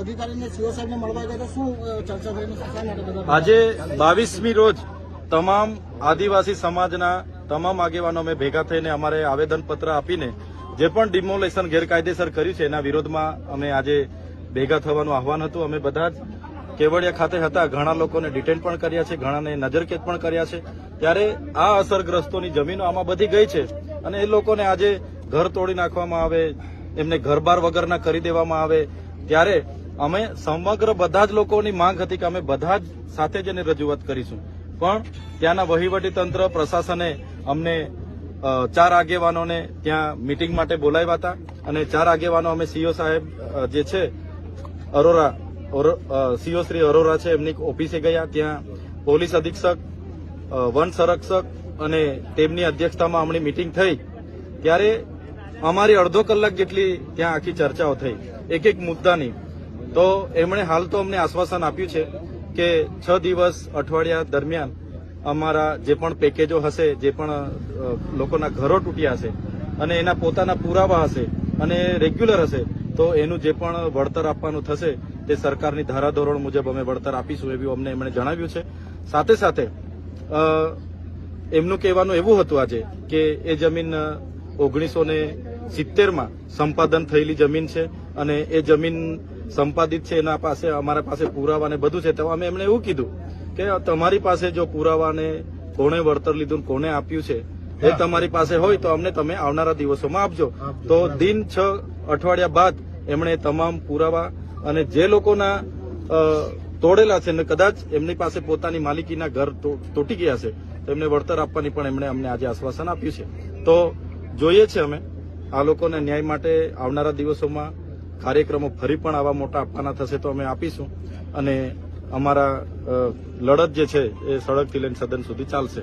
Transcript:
અધિકારીને સીઓ સાહેબને મળવા ગયા તો શું ચર્ચા થઈને શા માટે બધા આજે 22મી રોજ તમામ આદિવાસી સમાજના તમામ આગેવાનો અમે ભેગા થઈને અમારે આવેદનપત્ર આપીને જે પણ ડિમોલેશન ગેરકાયદેસર કર્યું છે એના વિરોધમાં અમે આજે ભેગા થવાનું આહવાન હતું. અમે બધા જ કેવડિયા ખાતે હતા. ઘણા લોકોને ડિટેન પણ કર્યા છે, ઘણાને નજરકેદ પણ કર્યા છે. ત્યારે આ અસરગ્રસ્તોની જમીનો આમાં બધી ગઈ છે અને એ લોકોને આજે ઘર તોડી નાખવામાં આવે, એમને ઘરબાર વગરના કરી દેવામાં આવે. ત્યારે અમે સમગ્ર બધા જ લોકોની માંગ હતી કે અમે બધા જ સાથે જઈને રજૂઆત કરીશું. પણ ત્યાંના વહીવટીતંત્ર પ્રશાસને અમને 4 આગેવાનોને ત્યાં મીટિંગ માટે બોલાવ્યા હતા અને 4 આગેવાનો અમે સીઓ સાહેબ જે છે અરોરા સીઓ શ્રી અરોરા છે એમની ઓફિસે ગયા. ત્યાં પોલીસ અધિક્ષક, વન સંરક્ષક અને તેમની અધ્યક્ષતામાં હમણાં મીટિંગ થઈ. ત્યારે અમારી અડધો કલાક જેટલી ત્યાં આખી ચર્ચાઓ થઈ એક એક મુદ્દાની. તો એમણે હાલ તો અમને આશ્વાસન આપ્યું છે કે 6 દિવસ અઠવાડિયા દરમિયાન અમારા જે પણ પેકેજો હશે, જે પણ લોકોના ઘરો તૂટ્યા હશે અને એના પોતાના પુરાવા હશે અને રેગ્યુલર હશે તો એનું જે પણ વળતર આપવાનું થશે તે સરકારની ધારાધોરણ મુજબ અમે વળતર આપીશું એવું અમને એમણે જણાવ્યું છે. સાથે સાથે એમનું કહેવાનું એવું હતું આજે કે એ જમીન 1970માં સંપાદન થયેલી જમીન છે અને એ જમીન સંપાદિત છે, એના પાસે અમારા પાસે પુરાવા ને બધું છે. તો અમે એમણે એવું કીધું કે તમારી પાસે જો પુરાવાને કોણે વળતર લીધું, કોને આપ્યું છે એ તમારી પાસે હોય તો અમને તમે આવનારા દિવસોમાં આપજો. તો દિન 6 અઠવાડિયા બાદ એમણે તમામ પુરાવા અને જે લોકોના તોડેલા છે ને કદાચ એમની પાસે પોતાની માલિકીના ઘર તૂટી ગયા છે તો એમને વળતર આપવાની પણ એમણે અમને આજે આશ્વાસન આપ્યું છે. તો જોઈએ છે અમે આ લોકોને ન્યાય માટે આવનારા દિવસોમાં કાર્યક્રમો ફરી પણ આવા મોટા આપવાના થશે તો અમે આપીશું અને અમારા લડત જે છે એ સડકથી લઈને સદન સુધી ચાલશે.